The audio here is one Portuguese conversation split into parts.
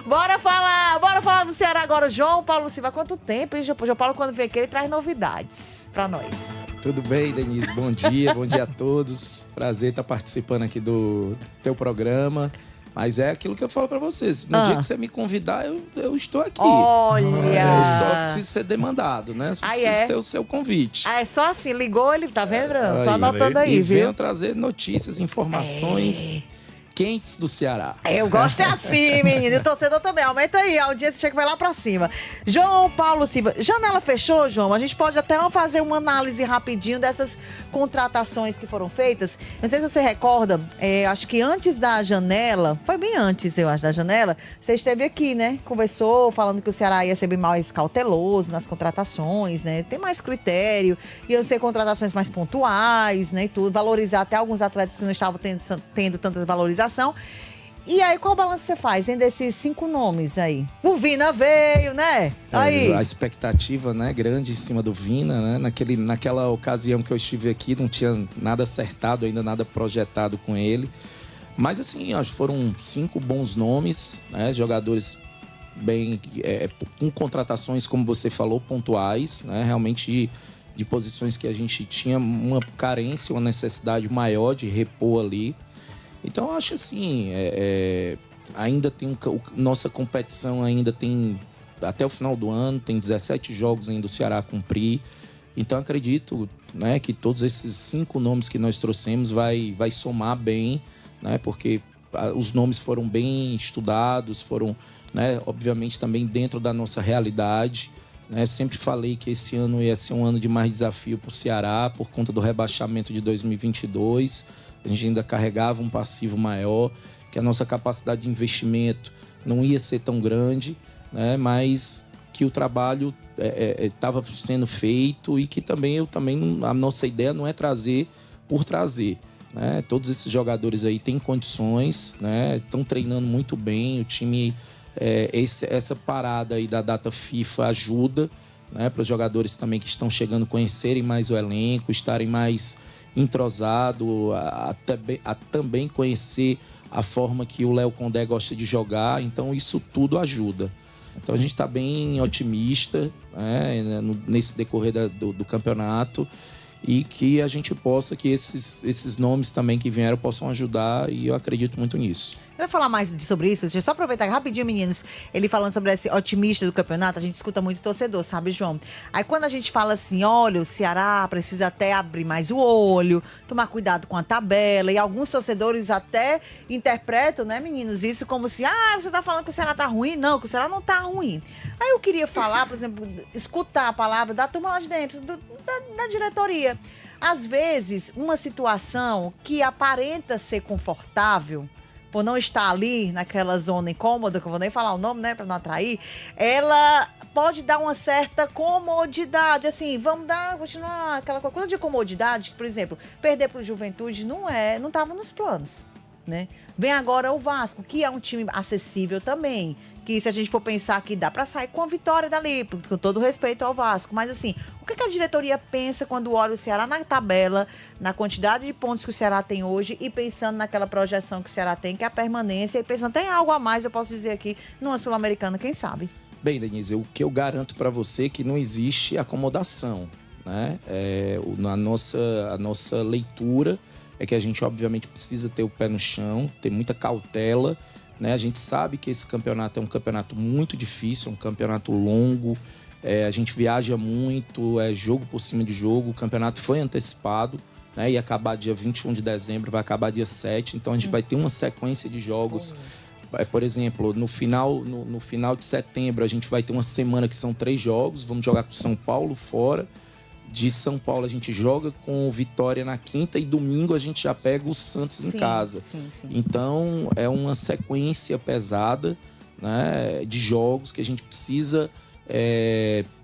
Bora falar do Ceará agora. João Paulo Silva, há quanto tempo, hein? João Paulo, quando vem aqui, ele traz novidades pra nós. Tudo bem, Denise? Bom dia a todos. Prazer estar participando aqui do teu programa. Mas é aquilo que eu falo pra vocês. No dia que você me convidar, eu estou aqui. Olha! Eu só preciso ser demandado, né? Só preciso ter o seu convite. Ah, é só assim, ligou, ele tá vendo, Bruno? Tô anotando aí, e viu? venho trazer notícias, informações quentes do Ceará. Eu gosto é assim, menino. E o torcedor também. Aumenta aí, a audiência chega que vai lá pra cima. João Paulo Silva. Janela fechou, João? A gente pode até fazer uma análise rapidinho dessas contratações que foram feitas. Não sei se você recorda, acho que antes da janela, foi bem antes, eu acho, da janela, você esteve aqui, né? Conversou, falando que o Ceará ia ser bem mais cauteloso nas contratações, né? Tem mais critério, iam ser contratações mais pontuais, né? E tudo, valorizar até alguns atletas que não estavam tendo tanta valorização. E aí, qual balanço você faz, hein, desses 5 nomes aí? O Vina veio, né? Aí. A expectativa, né, grande em cima do Vina, né? Naquela ocasião que eu estive aqui, não tinha nada acertado ainda, nada projetado com ele. Mas, assim, acho que foram 5 bons nomes, né? Jogadores bem... com contratações, como você falou, pontuais, né? Realmente de posições que a gente tinha uma carência, uma necessidade maior de repor ali. Então, eu acho assim, ainda tem nossa competição ainda tem, até o final do ano, tem 17 jogos ainda do Ceará a cumprir. Então, acredito, né, que todos esses 5 nomes que nós trouxemos vai somar bem, né, porque os nomes foram bem estudados, foram, né, obviamente, também dentro da nossa realidade. Né? Sempre falei que esse ano ia ser um ano de mais desafio para o Ceará, por conta do rebaixamento de 2022. A gente ainda carregava um passivo maior, que a nossa capacidade de investimento não ia ser tão grande, né? Mas que o trabalho estava sendo feito e que também a nossa ideia não é trazer por trazer. Né? Todos esses jogadores aí têm condições, né? Estão treinando muito bem, o time, essa parada aí da data FIFA ajuda, né? Para os jogadores também que estão chegando conhecerem mais o elenco, estarem mais entrosado, a também conhecer a forma que o Léo Condé gosta de jogar, então isso tudo ajuda. Então a gente está bem otimista, né, nesse decorrer do campeonato, e que a gente possa, que esses nomes também que vieram possam ajudar, e eu acredito muito nisso. Eu vou falar mais sobre isso, deixa eu só aproveitar rapidinho, meninos, ele falando sobre esse otimista do campeonato, a gente escuta muito torcedor, sabe, João? Aí quando a gente fala assim, olha, o Ceará precisa até abrir mais o olho, tomar cuidado com a tabela, e alguns torcedores até interpretam, né, meninos, isso como se, você tá falando que o Ceará tá ruim? Não, que o Ceará não tá ruim. Aí eu queria falar, por exemplo, escutar a palavra da turma lá de dentro, da diretoria. Às vezes, uma situação que aparenta ser confortável, por não estar ali naquela zona incômoda, que eu vou nem falar o nome, né, para não atrair, ela pode dar uma certa comodidade, assim, continuar aquela coisa de comodidade, que, por exemplo, perder para o Juventude não estava nos planos, né? Vem agora o Vasco, que é um time acessível também, que se a gente for pensar que dá para sair com a vitória dali, com todo respeito ao Vasco, mas assim, o que a diretoria pensa quando olha o Ceará na tabela, na quantidade de pontos que o Ceará tem hoje e pensando naquela projeção que o Ceará tem, que é a permanência, e pensando, tem algo a mais, eu posso dizer aqui, numa Sul-Americana, quem sabe? Bem, Denise, o que eu garanto para você é que não existe acomodação, né? A nossa leitura é que a gente, obviamente, precisa ter o pé no chão, ter muita cautela, né? A gente sabe que esse campeonato é um campeonato muito difícil, é um campeonato longo, a gente viaja muito, é jogo por cima de jogo, o campeonato foi antecipado, né? Ia acabar dia 21 de dezembro, vai acabar dia 7, então a gente vai ter uma sequência de jogos. Por exemplo, no final de setembro, a gente vai ter uma semana que são 3 jogos, vamos jogar com São Paulo fora. De São Paulo a gente joga com o Vitória na quinta e domingo a gente já pega o Santos em casa. Sim. Então é uma sequência pesada, né, de jogos que a gente precisa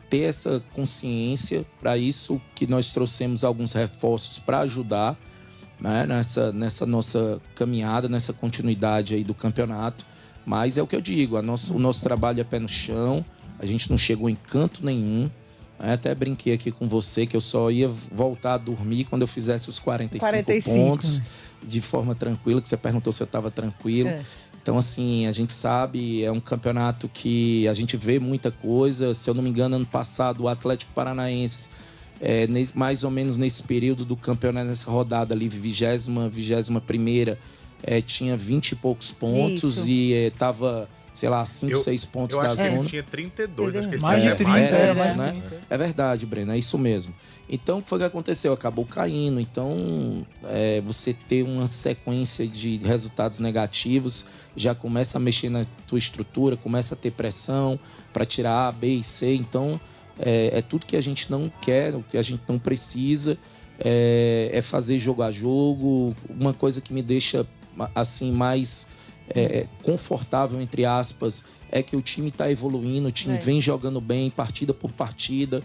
ter essa consciência. Para isso que nós trouxemos alguns reforços para ajudar, né, nessa nossa caminhada, nessa continuidade aí do campeonato. Mas é o que eu digo, o nosso trabalho é pé no chão, a gente não chegou em canto nenhum. Até brinquei aqui com você que eu só ia voltar a dormir quando eu fizesse os 45 pontos, de forma tranquila, que você perguntou se eu estava tranquilo. Então, assim, a gente sabe, é um campeonato que a gente vê muita coisa. Se eu não me engano, ano passado, o Atlético Paranaense, mais ou menos nesse período do campeonato, nessa rodada ali, 21ª, tinha 20 e poucos pontos. Isso. E estava, sei lá, 5, 6 pontos da zona. Eu acho que ele tinha 32. Acho que ele mais de 30, era isso, né? É verdade, Breno, é isso mesmo. Então, o que foi que aconteceu? Acabou caindo. Então, você ter uma sequência de resultados negativos já começa a mexer na tua estrutura, começa a ter pressão para tirar A, B e C. Então, é tudo que a gente não quer, o que a gente não precisa, é fazer jogo a jogo. Uma coisa que me deixa assim mais confortável, entre aspas, é que o time está evoluindo, o time vem jogando bem, partida por partida.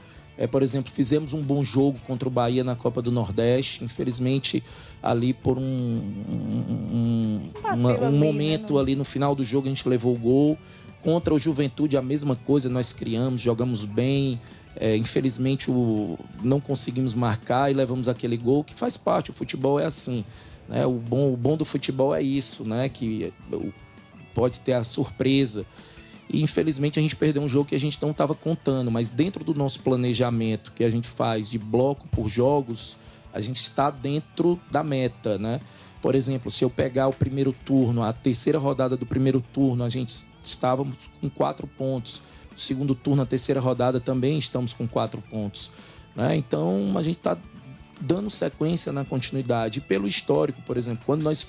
Por exemplo, fizemos um bom jogo contra o Bahia na Copa do Nordeste. Infelizmente, ali por um momento ali no final do jogo, a gente levou o gol. Contra o Juventude, a mesma coisa, nós criamos, jogamos bem. Infelizmente, não conseguimos marcar e levamos aquele gol, que faz parte, o futebol é assim, né? O bom do futebol é isso, né? Que pode ter a surpresa. E, infelizmente, a gente perdeu um jogo que a gente não estava contando, mas dentro do nosso planejamento que a gente faz de bloco por jogos, a gente está dentro da meta, né? Por exemplo, se eu pegar o primeiro turno, a terceira rodada do primeiro turno, a gente estávamos com 4 pontos. No segundo turno, a terceira rodada, também estamos com 4 pontos, né? Então, a gente está dando sequência na continuidade. E pelo histórico, por exemplo, quando nós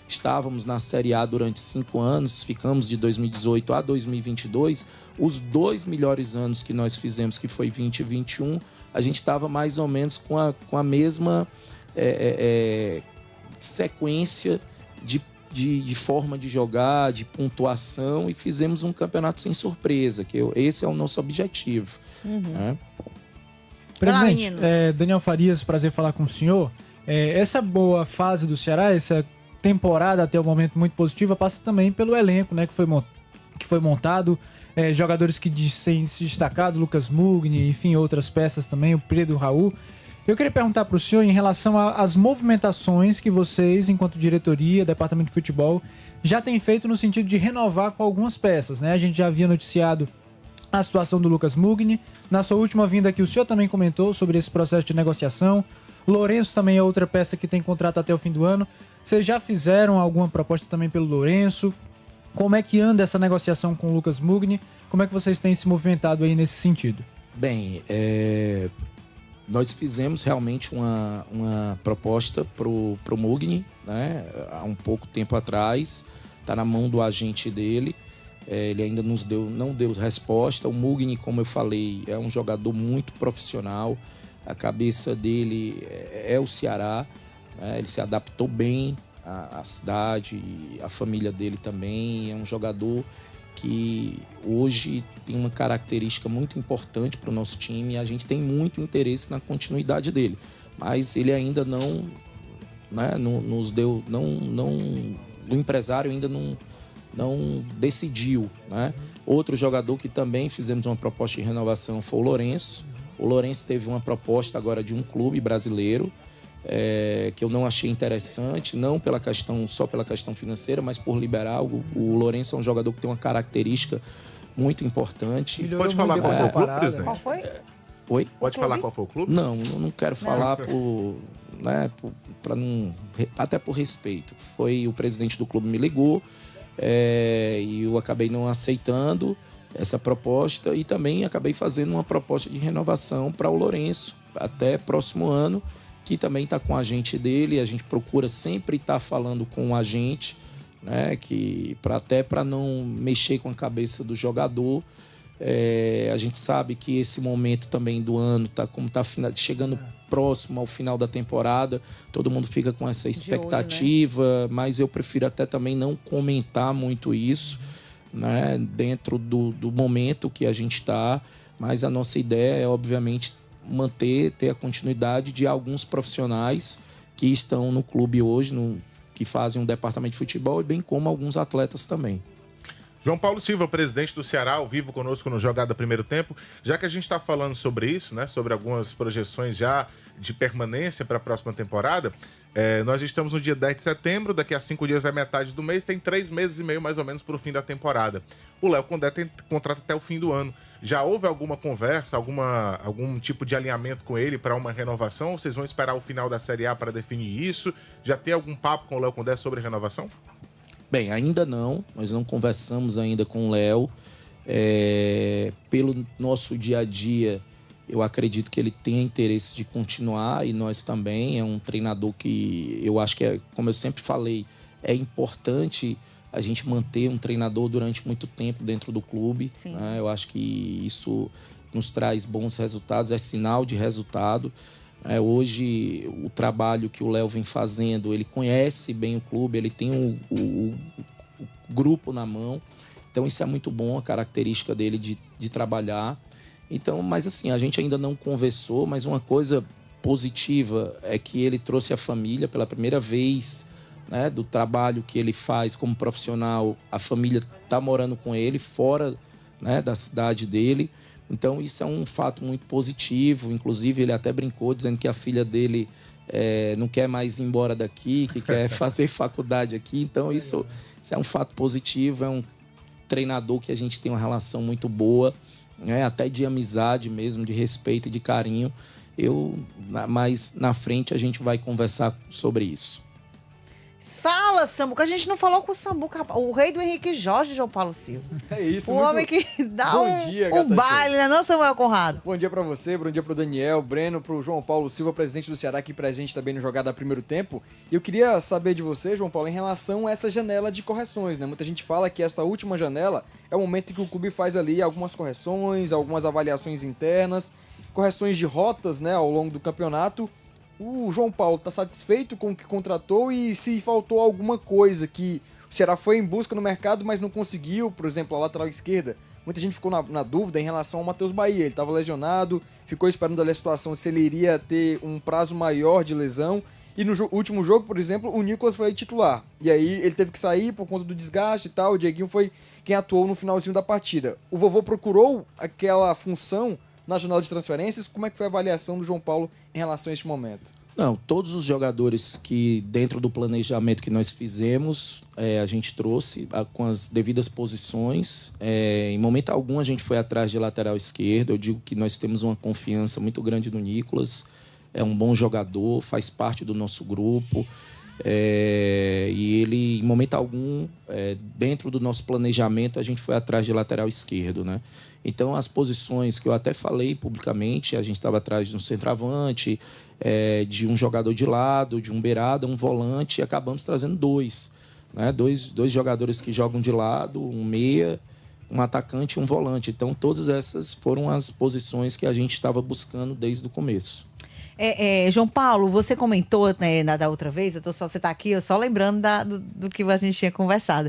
estávamos na Série A durante 5 anos, ficamos de 2018 a 2022, os 2 melhores anos que nós fizemos, que foi 20 e 21, a gente estava mais ou menos com a mesma sequência de forma de jogar, de pontuação, e fizemos um campeonato sem surpresa, que esse é o nosso objetivo. Né? Presidente, Daniel Farias, prazer falar com o senhor. Essa boa fase do Ceará, essa temporada até o momento muito positiva, passa também pelo elenco, né, que foi montado, jogadores que têm se destacado, Lucas Mugni, enfim, outras peças também, o Pedro Raul. Eu queria perguntar para o senhor em relação às movimentações que vocês, enquanto diretoria, departamento de futebol, já têm feito no sentido de renovar com algumas peças, né? A gente já havia noticiado a situação do Lucas Mugni. Na sua última vinda aqui, o senhor também comentou sobre esse processo de negociação. Lourenço também é outra peça que tem contrato até o fim do ano. Vocês já fizeram alguma proposta também pelo Lourenço? Como é que anda essa negociação com o Lucas Mugni? Como é que vocês têm se movimentado aí nesse sentido? Bem, nós fizemos realmente uma proposta pro Mugni, né? Há um pouco tempo atrás. Está na mão do agente dele. Ele ainda não deu resposta. O Mugni, como eu falei, é um jogador muito profissional. A cabeça dele é o Ceará. Ele se adaptou bem à cidade, a família dele também. É um jogador que hoje tem uma característica muito importante para o nosso time, e a gente tem muito interesse na continuidade dele. Mas ele ainda não, né, nos deu, o empresário ainda não decidiu, né? Outro jogador que também fizemos uma proposta de renovação foi o Lourenço. O Lourenço teve uma proposta agora de um clube brasileiro, que eu não achei interessante, não só pela questão financeira, mas por liberar. O Lourenço é um jogador que tem uma característica muito importante. Pode falar qual foi o clube, presidente? Qual foi? Oi? Pode falar qual foi o clube? Não quero falar até por respeito. Foi o presidente do clube me ligou, e eu acabei não aceitando essa proposta, e também acabei fazendo uma proposta de renovação para o Lourenço até próximo ano, que também está com o agente dele. A gente procura sempre estar falando com o agente, né, até para não mexer com a cabeça do jogador. A gente sabe que esse momento também do ano está chegando próximo ao final da temporada, todo mundo fica com essa expectativa, olho, né? Mas eu prefiro até também não comentar muito isso, né, dentro do momento que a gente está. Mas a nossa ideia é, obviamente, ter a continuidade de alguns profissionais que estão no clube hoje, que fazem um departamento de futebol, e bem como alguns atletas também. João Paulo Silva, presidente do Ceará, ao vivo conosco no Jogada Primeiro Tempo. Já que a gente está falando sobre isso, né, sobre algumas projeções já de permanência para a próxima temporada. Nós estamos no dia 10 de setembro, daqui a 5 dias é metade do mês, tem 3 meses e meio mais ou menos para o fim da temporada. O Léo Condé tem contrato até o fim do ano. Já houve alguma conversa, algum tipo de alinhamento com ele para uma renovação? Ou vocês vão esperar o final da Série A para definir isso? Já tem algum papo com o Léo Condé sobre renovação? Bem, ainda não. Nós não conversamos ainda com o Léo. Pelo nosso dia a dia, eu acredito que ele tenha interesse de continuar e nós também. É um treinador que eu acho que, como eu sempre falei, é importante a gente manter um treinador durante muito tempo dentro do clube. Né? Eu acho que isso nos traz bons resultados, é sinal de resultado. Hoje, o trabalho que o Léo vem fazendo, ele conhece bem o clube, ele tem o grupo na mão. Então, isso é muito bom, a característica dele de trabalhar. Então, mas assim, a gente ainda não conversou, mas uma coisa positiva é que ele trouxe a família pela primeira vez, né, do trabalho que ele faz como profissional. A família está morando com ele, fora, né, da cidade dele. Então, isso é um fato muito positivo. Inclusive, ele até brincou dizendo que a filha dele não quer mais ir embora daqui, que quer fazer faculdade aqui. Então, isso é um fato positivo, é um treinador que a gente tem uma relação muito boa, né? Até de amizade mesmo, de respeito e de carinho. Mas na frente a gente vai conversar sobre isso. Fala, Samuca. A gente não falou com o Samuca, o rei do Henrique Jorge, João Paulo Silva. É isso. O homem que dá Bom dia, um baile, né, não, Samuel Conrado? Bom dia pra você, bom dia pro Daniel, Breno, pro João Paulo Silva, presidente do Ceará, aqui presente também no Jogada Primeiro Tempo. E eu queria saber de você, João Paulo, em relação a essa janela de correções, né? Muita gente fala que essa última janela é o momento em que o clube faz ali algumas correções, algumas avaliações internas, correções de rotas, né, ao longo do campeonato. O João Paulo está satisfeito com o que contratou e se faltou alguma coisa que o Ceará foi em busca no mercado, mas não conseguiu, por exemplo, a lateral esquerda. Muita gente ficou na dúvida em relação ao Matheus Bahia. Ele estava lesionado, ficou esperando ali a situação se ele iria ter um prazo maior de lesão. E no último jogo, por exemplo, o Nicolas foi titular. E aí ele teve que sair por conta do desgaste e tal. O Dieguinho foi quem atuou no finalzinho da partida. O vovô procurou aquela função na janela de transferências. Como é que foi a avaliação do João Paulo em relação a este momento? Não, todos os jogadores que dentro do planejamento que nós fizemos, a gente trouxe com as devidas posições. Em momento algum a gente foi atrás de lateral esquerdo. Eu digo que nós temos uma confiança muito grande no Nicolas. É um bom jogador, faz parte do nosso grupo. E ele, em momento algum, dentro do nosso planejamento, a gente foi atrás de lateral esquerdo, né? Então, as posições que eu até falei publicamente, a gente estava atrás de um centroavante, de um jogador de lado, de um beirada, um volante, e acabamos trazendo dois, né? Dois jogadores que jogam de lado, um meia, um atacante e um volante. Então, todas essas foram as posições que a gente estava buscando desde o começo. João Paulo, você comentou, né, da outra vez, você está aqui, eu só lembrando do que a gente tinha conversado.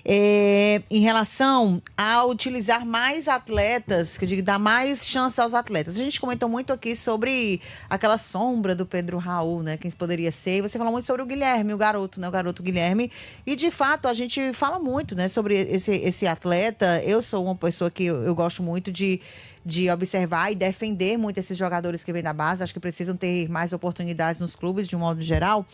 Em relação a utilizar mais atletas, que eu digo, dar mais chance aos atletas. A gente comentou muito aqui sobre aquela sombra do Pedro Raul, né? Quem poderia ser. E você falou muito sobre o Guilherme, o garoto, né? O garoto Guilherme. E, de fato, a gente fala muito, né, sobre esse atleta. Eu sou uma pessoa que eu gosto muito de observar e defender muito esses jogadores que vêm da base. Acho que precisam ter mais oportunidades nos clubes, de um modo geral.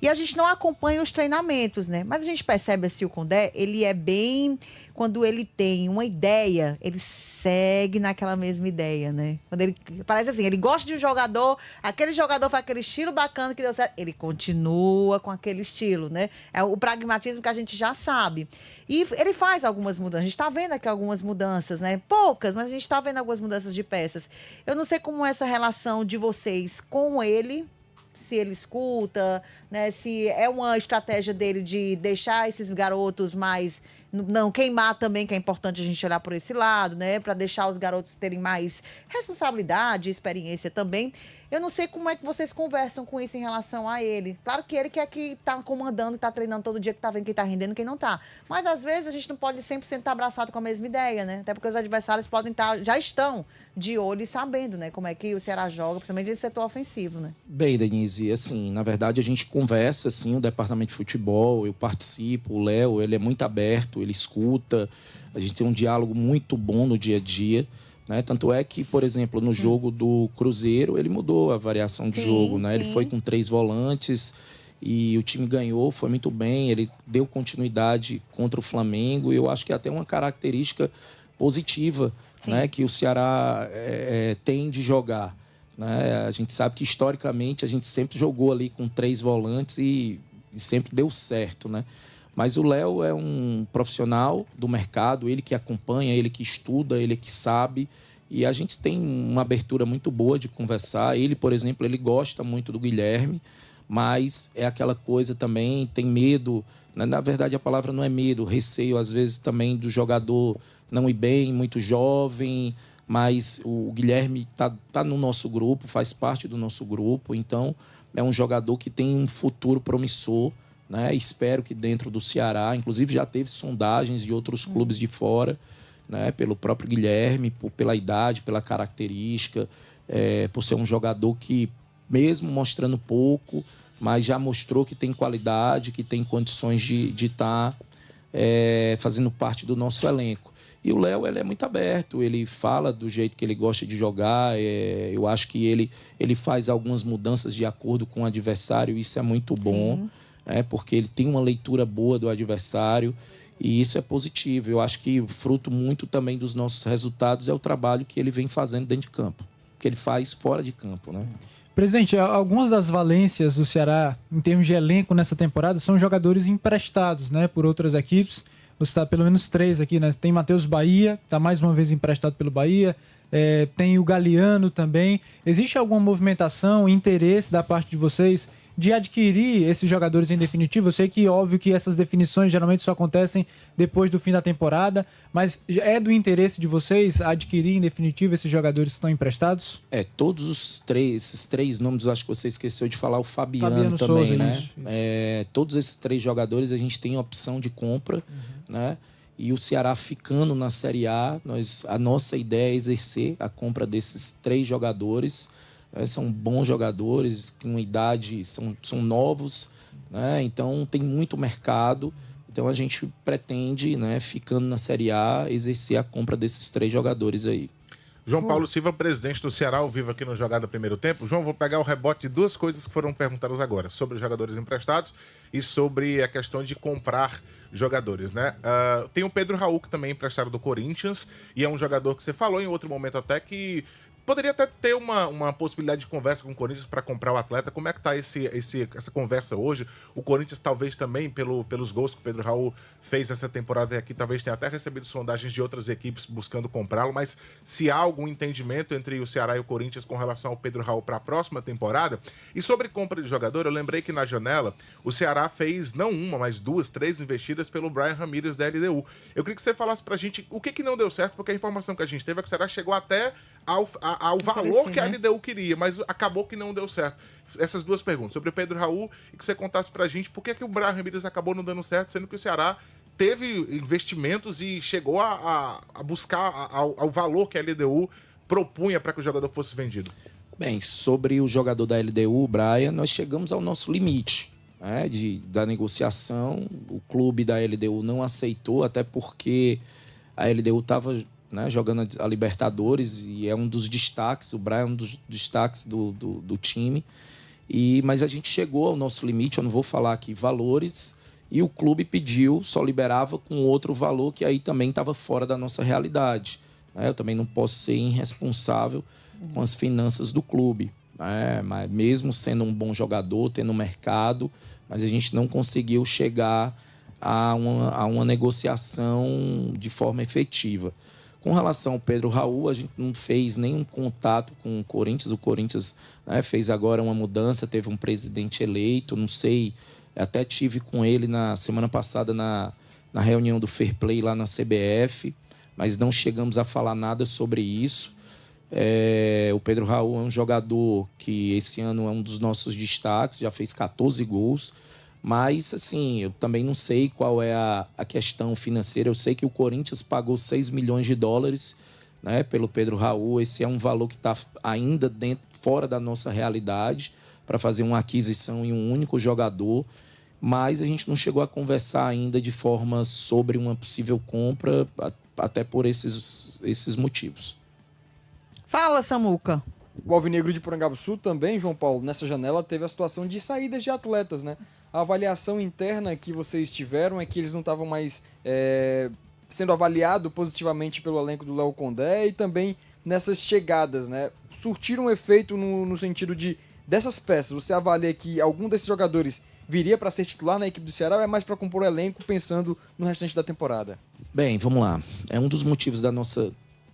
E a gente não acompanha os treinamentos, né? Mas a gente percebe assim, o Condé, ele é bem... Quando ele tem uma ideia, ele segue naquela mesma ideia, né? Quando ele parece assim, ele gosta de um jogador, aquele jogador faz aquele estilo bacana que deu certo, ele continua com aquele estilo, né? É o pragmatismo que a gente já sabe. E ele faz algumas mudanças. A gente está vendo aqui algumas mudanças, né? Poucas, mas a gente está vendo algumas mudanças de peças. Eu não sei como é essa relação de vocês com ele, se ele escuta, né? Se é uma estratégia dele de deixar esses garotos mais... Não queimar também, que é importante a gente olhar por esse lado, né? Para deixar os garotos terem mais responsabilidade, experiência também. Eu não sei como é que vocês conversam com isso em relação a ele. Claro que ele que é que tá comandando, tá treinando todo dia, que tá vendo quem tá rendendo e quem não tá. Mas, às vezes, a gente não pode 100% estar abraçado com a mesma ideia, né? Até porque os adversários podem estar, já estão de olho e sabendo, né? Como é que o Ceará joga, principalmente nesse setor ofensivo, né? Bem, Denise, assim, na verdade, a gente conversa, assim, o departamento de futebol, eu participo, o Léo, ele é muito aberto, ele escuta, a gente tem um diálogo muito bom no dia a dia, né? Tanto é que, por exemplo, no jogo do Cruzeiro, ele mudou a variação de jogo, né? Ele foi com 3 volantes e o time ganhou, foi muito bem. Ele deu continuidade contra o Flamengo e eu acho que é até uma característica positiva, né? Que o Ceará tem de jogar, né? A gente sabe que, historicamente, a gente sempre jogou ali com 3 volantes e sempre deu certo, né? Mas o Léo é um profissional do mercado, ele que acompanha, ele que estuda, ele que sabe. E a gente tem uma abertura muito boa de conversar. Ele, por exemplo, ele gosta muito do Guilherme, mas é aquela coisa também, tem medo. Na verdade, a palavra não é medo, receio, às vezes, também do jogador não ir bem, muito jovem. Mas o Guilherme tá no nosso grupo, faz parte do nosso grupo. Então, é um jogador que tem um futuro promissor, né? Espero que dentro do Ceará, inclusive já teve sondagens de outros clubes de fora, né? Pelo próprio Guilherme, pela idade, pela característica, por ser um jogador que, mesmo mostrando pouco, mas já mostrou que tem qualidade, que tem condições de estar fazendo parte do nosso elenco. E o Léo, ele é muito aberto, ele fala do jeito que ele gosta de jogar, eu acho que ele faz algumas mudanças de acordo com o adversário, isso é muito bom, porque ele tem uma leitura boa do adversário e isso é positivo. Eu acho que fruto muito também dos nossos resultados é o trabalho que ele vem fazendo dentro de campo, que ele faz fora de campo, né? Presidente, algumas das valências do Ceará, em termos de elenco nessa temporada, são jogadores emprestados, né, por outras equipes. Você está pelo menos 3 aqui, né? Tem Matheus Bahia, que está mais uma vez emprestado pelo Bahia. Tem o Galeano também. Existe alguma movimentação, interesse da parte de vocês de adquirir esses jogadores em definitivo? Eu sei que, óbvio, que essas definições geralmente só acontecem depois do fim da temporada, mas é do interesse de vocês adquirir em definitivo esses jogadores que estão emprestados? Todos esses 3 nomes, eu acho que você esqueceu de falar o Fabiano também, Souza, né? Isso. Todos esses 3 jogadores a gente tem opção de compra, né? E o Ceará ficando na Série A, a nossa ideia é exercer a compra desses 3 jogadores. São bons jogadores, com idade, são novos, né? Então tem muito mercado. Então a gente pretende, né, ficando na Série A, exercer a compra desses 3 jogadores aí. João Paulo Silva, presidente do Ceará, ao vivo aqui no Jogada Primeiro Tempo. João, vou pegar o rebote de 2 coisas que foram perguntadas agora, sobre os jogadores emprestados e sobre a questão de comprar jogadores, né? Tem o Pedro Raul, que também é emprestado do Corinthians, e é um jogador que você falou em outro momento até que poderia até ter uma possibilidade de conversa com o Corinthians para comprar o atleta. Como é que tá essa conversa hoje? O Corinthians talvez também, pelos gols que o Pedro Raul fez essa temporada aqui, talvez tenha até recebido sondagens de outras equipes buscando comprá-lo, mas se há algum entendimento entre o Ceará e o Corinthians com relação ao Pedro Raul para a próxima temporada? E sobre compra de jogador, eu lembrei que na janela o Ceará fez não uma, mas 2, 3 investidas pelo Brian Ramírez da LDU. Eu queria que você falasse pra gente o que não deu certo, porque a informação que a gente teve é que o Ceará chegou até ao valor que a LDU queria, mas acabou que não deu certo. Essas 2 perguntas, sobre o Pedro Raul, e que você contasse pra gente por que o Brian Ramírez acabou não dando certo, sendo que o Ceará teve investimentos e chegou a buscar ao valor que a LDU propunha para que o jogador fosse vendido. Bem, sobre o jogador da LDU, Brian, nós chegamos ao nosso limite, né, da negociação. O clube da LDU não aceitou, até porque a LDU estava, né, jogando a Libertadores e é um dos destaques, o Brian é um dos destaques do time. Mas a gente chegou ao nosso limite, eu não vou falar aqui valores, e o clube pediu, só liberava com outro valor que aí também estava fora da nossa realidade, né? Eu também não posso ser irresponsável com as finanças do clube, né? Mas mesmo sendo um bom jogador, tendo mercado, mas a gente não conseguiu chegar a uma negociação de forma efetiva. Com relação ao Pedro Raul, a gente não fez nenhum contato com o Corinthians. O Corinthians, né, fez agora uma mudança, teve um presidente eleito, não sei, até tive com ele na semana passada na reunião do Fair Play lá na CBF, mas não chegamos a falar nada sobre isso. O Pedro Raul é um jogador que esse ano é um dos nossos destaques, já fez 14 gols. Mas, assim, eu também não sei qual é a questão financeira. Eu sei que o Corinthians pagou 6 milhões de dólares, né, pelo Pedro Raul. Esse é um valor que está ainda fora da nossa realidade para fazer uma aquisição em um único jogador. Mas a gente não chegou a conversar ainda de forma sobre uma possível compra, até por esses motivos. Fala, Samuca. O Alvinegro de Porangabuçu também, João Paulo, nessa janela teve a situação de saídas de atletas, né? A avaliação interna que vocês tiveram é que eles não estavam mais sendo avaliados positivamente pelo elenco do Léo Condé e também nessas chegadas, né? Surtiram um efeito no sentido de dessas peças. Você avalia que algum desses jogadores viria para ser titular na equipe do Ceará ou é mais para compor o elenco pensando no restante da temporada? Bem, vamos lá. É um dos motivos da nossa...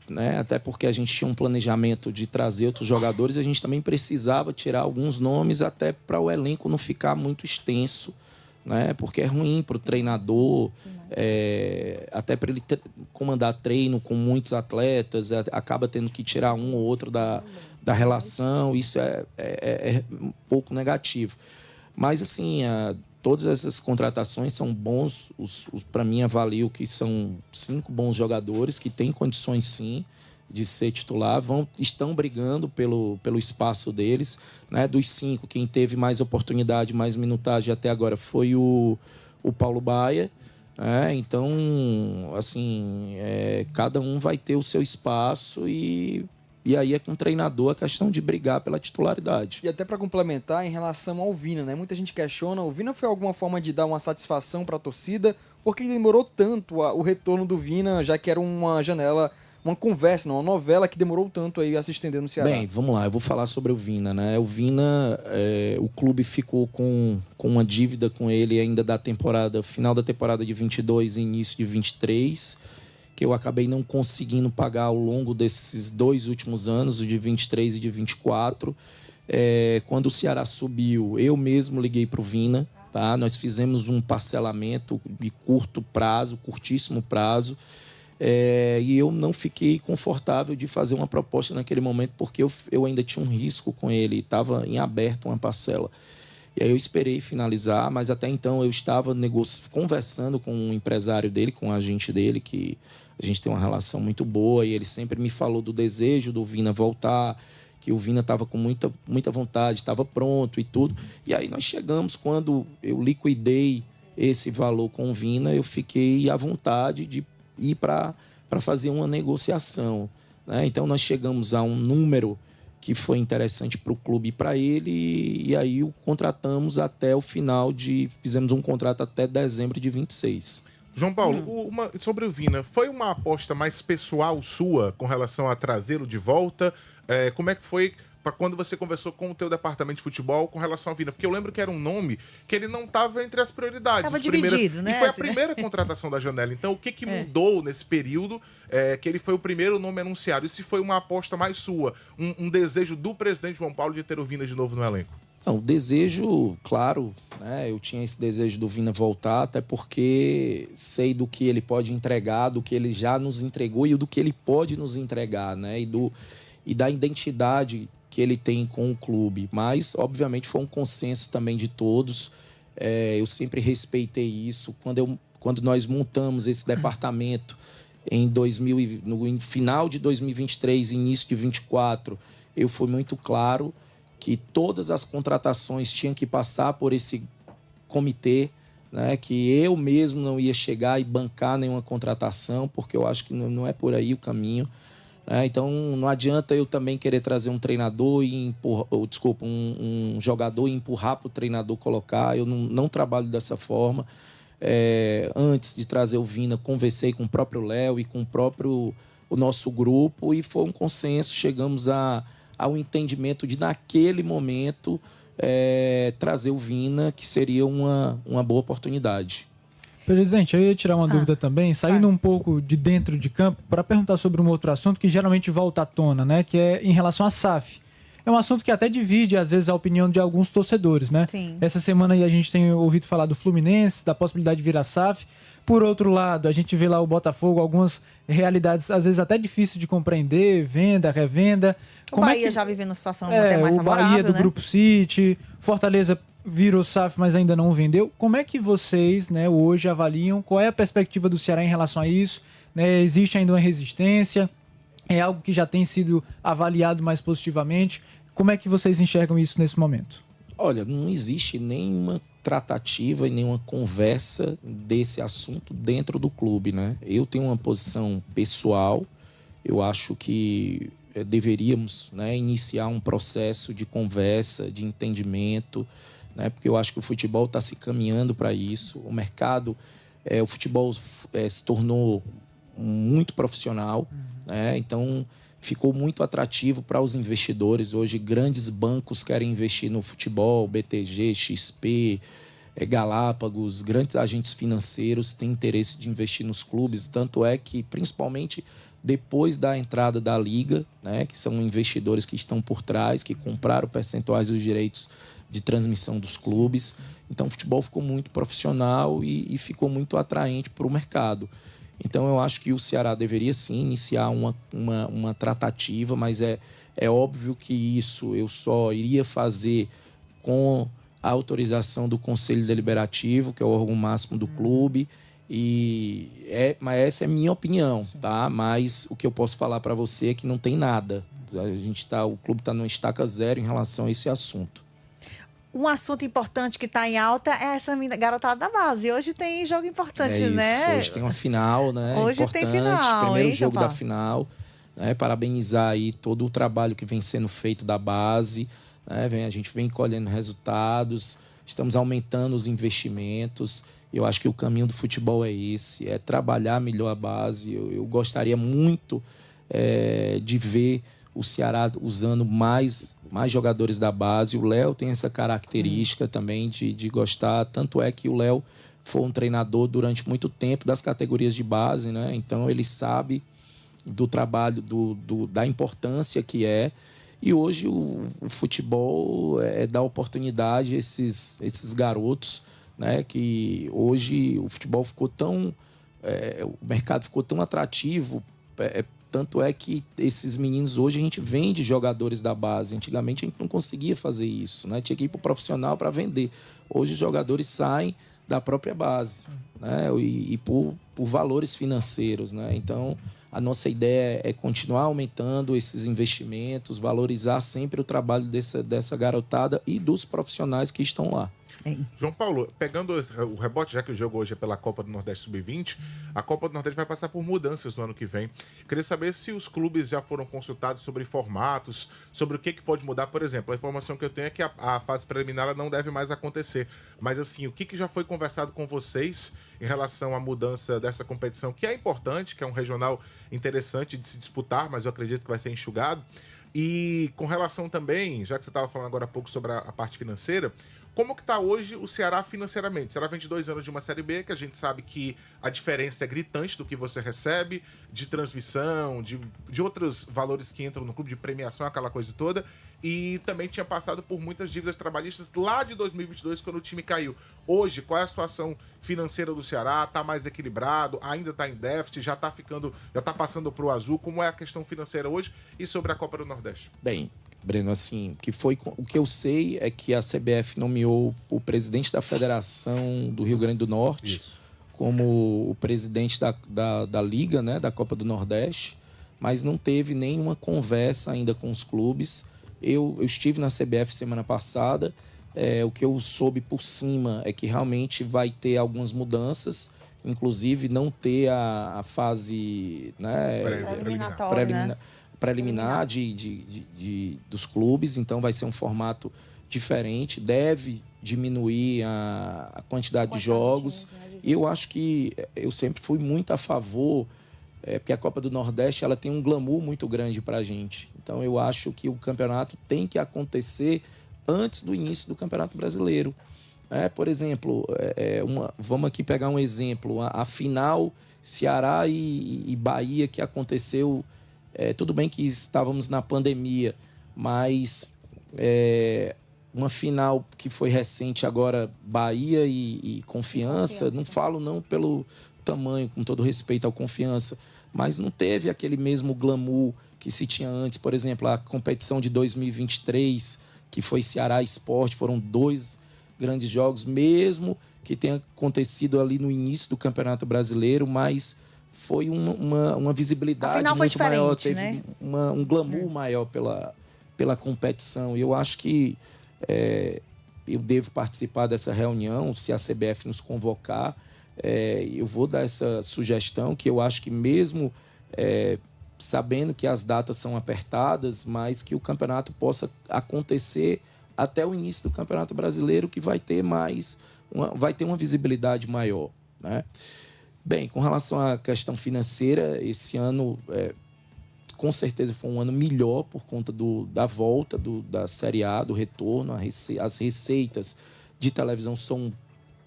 Né? Até porque a gente tinha um planejamento de trazer outros jogadores, a gente também precisava tirar alguns nomes até para o elenco não ficar muito extenso, né? Porque é ruim para o treinador, até para ele comandar treino com muitos atletas, acaba tendo que tirar um ou outro da relação, isso é um pouco negativo. Mas, assim, todas essas contratações são bons. Para mim, avalio que são 5 bons jogadores que têm condições, sim, de ser titular. Estão brigando pelo espaço deles. Né? Dos 5, quem teve mais oportunidade, mais minutagem até agora foi o Paulo Baia. Então, assim, cada um vai ter o seu espaço e aí é com o treinador a questão de brigar pela titularidade. E até para complementar, em relação ao Vina, né? Muita gente questiona, o Vina foi alguma forma de dar uma satisfação para a torcida? Por que demorou tanto o retorno do Vina, já que era uma janela, uma conversa, uma novela que demorou tanto aí a se estender no Ceará? Bem, vamos lá, eu vou falar sobre o Vina, né? O Vina, o clube ficou com uma dívida com ele ainda da temporada, final da temporada de 22 e início de 23, que eu acabei não conseguindo pagar ao longo desses 2 últimos anos, o de 23 e de 24. Quando o Ceará subiu, eu mesmo liguei para o Vina, tá? Nós fizemos um parcelamento de curtíssimo prazo, e eu não fiquei confortável de fazer uma proposta naquele momento, porque eu ainda tinha um risco com ele, estava em aberto uma parcela. E aí eu esperei finalizar, mas até então eu estava conversando com um empresário dele, com um agente dele, que a gente tem uma relação muito boa, e ele sempre me falou do desejo do Vina voltar, que o Vina estava com muita vontade, estava pronto e tudo. E aí nós chegamos, quando eu liquidei esse valor com o Vina, eu fiquei à vontade de ir para fazer uma negociação. Né? Então nós chegamos a um número que foi interessante para o clube e para ele, e aí o contratamos até o final fizemos um contrato até dezembro de 26. João Paulo, sobre o Vina, foi uma aposta mais pessoal sua com relação a trazê-lo de volta? Como é que foi para quando você conversou com o teu departamento de futebol com relação ao Vina? Porque eu lembro que era um nome que ele não estava entre as prioridades. Estava dividido, né? E foi a primeira contratação da janela. Então, o que mudou nesse período que ele foi o primeiro nome anunciado? E se foi uma aposta mais sua, um desejo do presidente João Paulo de ter o Vina de novo no elenco? Não, o desejo, claro, né? Eu tinha esse desejo do Vina voltar, até porque sei do que ele pode entregar, do que ele já nos entregou e do que ele pode nos entregar, né? E da identidade que ele tem com o clube. Mas, obviamente, foi um consenso também de todos. Eu sempre respeitei isso. Quando nós montamos esse departamento no final de 2023, início de 2024, eu fui muito claro que todas as contratações tinham que passar por esse comitê, né? Que eu mesmo não ia chegar e bancar nenhuma contratação, porque eu acho que não é por aí o caminho. Então, não adianta eu também querer trazer um treinador e um jogador e empurrar para o treinador colocar. Eu não trabalho dessa forma. Antes de trazer o Vina, conversei com o próprio Léo e com o nosso grupo, e foi um consenso. Chegamos ao entendimento de, naquele momento, trazer o Vina, que seria uma boa oportunidade. Presidente, eu ia tirar uma dúvida também, saindo um pouco de dentro de campo, para perguntar sobre um outro assunto que geralmente volta à tona, né? Que é em relação à SAF. É um assunto que até divide, às vezes, a opinião de alguns torcedores, né? Sim. Essa semana aí a gente tem ouvido falar do Fluminense, da possibilidade de virar SAF. Por outro lado, a gente vê lá o Botafogo, algumas realidades, às vezes, até difíceis de compreender, venda, revenda. O Bahia já vivendo uma situação até mais favorável, o Bahia do né? Grupo City, Fortaleza virou SAF, mas ainda não vendeu. Como é que vocês, né, hoje avaliam? Qual é a perspectiva do Ceará em relação a isso? Né, existe ainda uma resistência? É algo que já tem sido avaliado mais positivamente? Como é que vocês enxergam isso nesse momento? Olha, não existe nenhuma tratativa e nenhuma conversa desse assunto dentro do clube, né? Eu tenho uma posição pessoal. Eu acho que deveríamos, né, iniciar um processo de conversa, de entendimento, né, porque eu acho que o futebol está se caminhando para isso. O mercado, o futebol se tornou muito profissional, né, então ficou muito atrativo para os investidores. Hoje, grandes bancos querem investir no futebol, BTG, XP, Galápagos, grandes agentes financeiros têm interesse de investir nos clubes, tanto é que, principalmente depois da entrada da Liga, né, que são investidores que estão por trás, que compraram percentuais dos direitos de transmissão dos clubes. Então, o futebol ficou muito profissional e ficou muito atraente para o mercado. Então, eu acho que o Ceará deveria, sim, iniciar uma tratativa, mas é óbvio que isso eu só iria fazer com a autorização do Conselho Deliberativo, que é o órgão máximo do clube, mas essa é a minha opinião, tá? Mas o que eu posso falar para você é que não tem nada. O clube está numa estaca zero em relação a esse assunto. Um assunto importante que está em alta é essa garotada da base. Hoje tem jogo importante, né? Hoje tem uma final, né? Hoje importante, tem final. Primeiro jogo da final. Né? Parabenizar aí todo o trabalho que vem sendo feito da base. Né? A gente vem colhendo resultados, estamos aumentando os investimentos. Eu acho que o caminho do futebol é esse, é trabalhar melhor a base. Eu gostaria muito de ver o Ceará usando mais jogadores da base. O Léo tem essa característica também de gostar. Tanto é que o Léo foi um treinador durante muito tempo das categorias de base, né? Então ele sabe do trabalho, da importância que é. E hoje o futebol dá oportunidade a esses garotos, né? Que hoje o futebol ficou tão... o mercado ficou tão atrativo, tanto é que esses meninos hoje a gente vende jogadores da base. Antigamente a gente não conseguia fazer isso, né? Tinha que ir para o profissional para vender. Hoje os jogadores saem da própria base, né? E por valores financeiros, né? Então a nossa ideia é continuar aumentando esses investimentos, valorizar sempre o trabalho dessa garotada e dos profissionais que estão lá. João Paulo, pegando o rebote, já que o jogo hoje é pela Copa do Nordeste Sub-20, a Copa do Nordeste vai passar por mudanças no ano que vem. Queria saber se os clubes já foram consultados sobre formatos, sobre o que pode mudar. Por exemplo, a informação que eu tenho é que a fase preliminar não deve mais acontecer. Mas, assim, o que já foi conversado com vocês em relação à mudança dessa competição, que é importante, que é um regional interessante de se disputar, mas eu acredito que vai ser enxugado. E com relação também, já que você estava falando agora há pouco sobre a parte financeira, como que está hoje o Ceará financeiramente? O Ceará vem de 2 anos de uma Série B, que a gente sabe que a diferença é gritante do que você recebe, de transmissão, de outros valores que entram no clube, de premiação, aquela coisa toda. E também tinha passado por muitas dívidas trabalhistas lá de 2022, quando o time caiu. Hoje, qual é a situação financeira do Ceará? Está mais equilibrado? Ainda está em déficit? Já está passando para o azul? Como é a questão financeira hoje? E sobre a Copa do Nordeste? Bem, Breno, assim, o que eu sei é que a CBF nomeou o presidente da Federação do Rio Grande do Norte como o presidente da Liga, né, da Copa do Nordeste, mas não teve nenhuma conversa ainda com os clubes. Eu estive na CBF semana passada, o que eu soube por cima é que realmente vai ter algumas mudanças, inclusive não ter a fase, né, preliminar dos clubes, então vai ser um formato diferente, deve diminuir a quantidade de jogos. E eu acho que eu sempre fui muito a favor, porque a Copa do Nordeste ela tem um glamour muito grande para a gente. Então eu acho que o campeonato tem que acontecer antes do início do Campeonato Brasileiro. Por exemplo, vamos aqui pegar um exemplo, a final Ceará e Bahia que aconteceu. Tudo bem que estávamos na pandemia, mas uma final que foi recente agora, Bahia e Confiança, não falo não pelo tamanho, com todo respeito ao Confiança, mas não teve aquele mesmo glamour que se tinha antes. Por exemplo, a competição de 2023, que foi Ceará Sport, foram 2 grandes jogos, mesmo que tenha acontecido ali no início do Campeonato Brasileiro, mas foi uma visibilidade muito maior, teve, né, um glamour maior pela competição. E eu acho que eu devo participar dessa reunião, se a CBF nos convocar. Eu vou dar essa sugestão, que eu acho que mesmo sabendo que as datas são apertadas, mas que o campeonato possa acontecer até o início do Campeonato Brasileiro, que vai ter vai ter uma visibilidade maior, né? Bem, com relação à questão financeira, esse ano com certeza foi um ano melhor por conta da volta da Série A, do retorno. As receitas de televisão são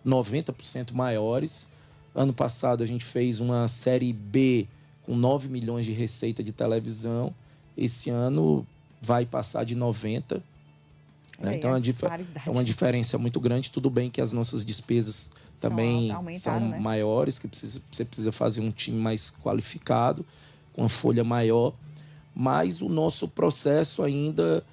90% maiores. Ano passado a gente fez uma Série B com 9 milhões de receita de televisão. Esse ano vai passar de 90. Né? Então é uma diferença muito grande. Tudo bem que as nossas despesas também são maiores, que você precisa fazer um time mais qualificado, com uma folha maior, mas o nosso processo ainda,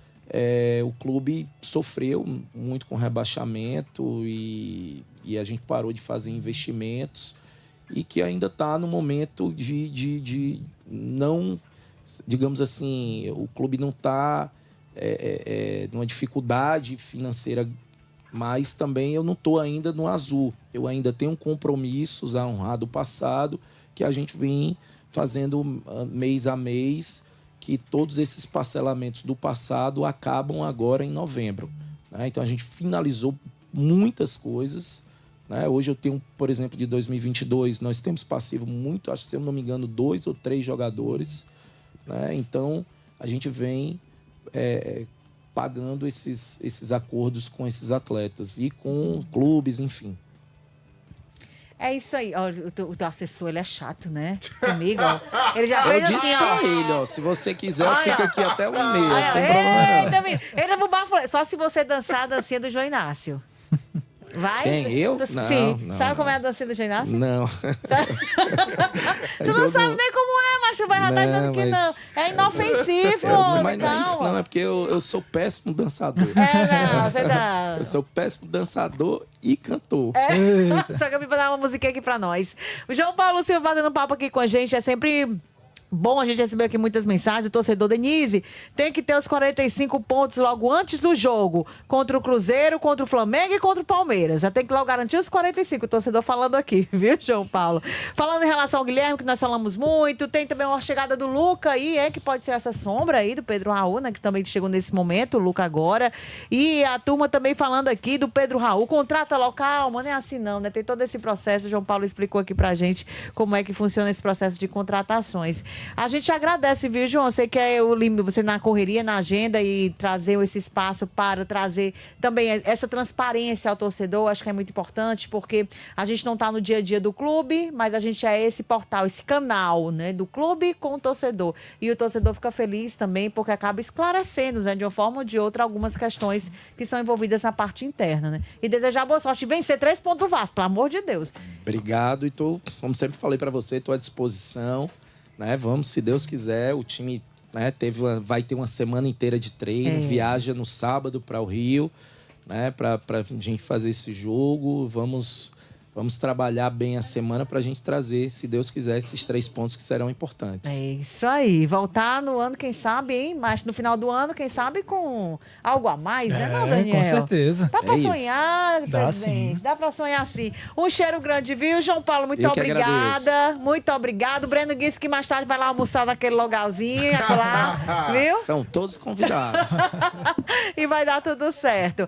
o clube sofreu muito com rebaixamento e a gente parou de fazer investimentos e que ainda está no momento de não, digamos assim, o clube não está numa dificuldade financeira, mas também eu não estou ainda no azul. Eu ainda tenho compromissos a honrar do passado que a gente vem fazendo mês a mês, que todos esses parcelamentos do passado acabam agora em novembro. Né? Então, a gente finalizou muitas coisas. Né? Hoje eu tenho, por exemplo, de 2022, nós temos passivo muito, acho que, se eu não me engano, 2 ou 3 jogadores. Né? Então, a gente vem pagando esses acordos com esses atletas e com clubes, enfim. É isso aí. Olha, o teu assessor, ele é chato, né? Comigo, ó. Ele já fez assim, ó. Pra ele, ó. Se você quiser, eu fico aqui até 1h30. Não tem problema, não. Ele no bar falou, só se você dançar a dancinha do João Inácio. Vai? Quem? Eu? Sim. Não, sabe como é a dancinha do João Inácio? Não. Tu não sabe nem como é, macho. Vai já tá dizendo que não. É inofensivo, mas não é isso, não. É porque eu sou péssimo dançador. Não, você tá... Eu sou péssimo dançador e cantor. Só que eu vim dar uma musiquinha aqui pra nós. O João Paulo Silva batendo papo aqui com a gente. É sempre... bom, a gente recebeu aqui muitas mensagens do torcedor. Denise, tem que ter os 45 pontos logo antes do jogo. Contra o Cruzeiro, contra o Flamengo e contra o Palmeiras. Já tem que logo garantir os 45, o torcedor falando aqui, viu, João Paulo? Falando em relação ao Guilherme, que nós falamos muito, tem também uma chegada do Luca aí, que pode ser essa sombra aí do Pedro Raul, né, que também chegou nesse momento, o Luca agora. E a turma também falando aqui do Pedro Raul. Contrata local, não é assim não, né? Tem todo esse processo, o João Paulo explicou aqui pra gente como é que funciona esse processo de contratações. A gente agradece, viu, João? Você quer você na correria, na agenda e trazer esse espaço para trazer também essa transparência ao torcedor. Acho que é muito importante, porque a gente não está no dia a dia do clube, mas a gente é esse portal, esse canal, né, do clube com o torcedor. E o torcedor fica feliz também, porque acaba esclarecendo, né, de uma forma ou de outra, algumas questões que são envolvidas na parte interna, né? E desejar boa sorte e vencer 3 pontos do Vasco, pelo amor de Deus. Obrigado, e como sempre falei para você, estou à disposição. Né? Vamos, se Deus quiser, o time, né, vai ter uma semana inteira de treino, viaja no sábado para o Rio, né, para a gente fazer esse jogo. Vamos trabalhar bem a semana para a gente trazer, se Deus quiser, esses 3 pontos que serão importantes. É isso aí. Voltar no ano, quem sabe, hein? Mas no final do ano, quem sabe com algo a mais, né, não, Daniel? Com certeza. Dá para sonhar, presidente. Dá para sonhar sim. Um cheiro grande, viu, João Paulo? Muito obrigada. Muito obrigado. O Breno disse que mais tarde vai lá almoçar naquele logalzinho, lá, viu? São todos convidados. E vai dar tudo certo.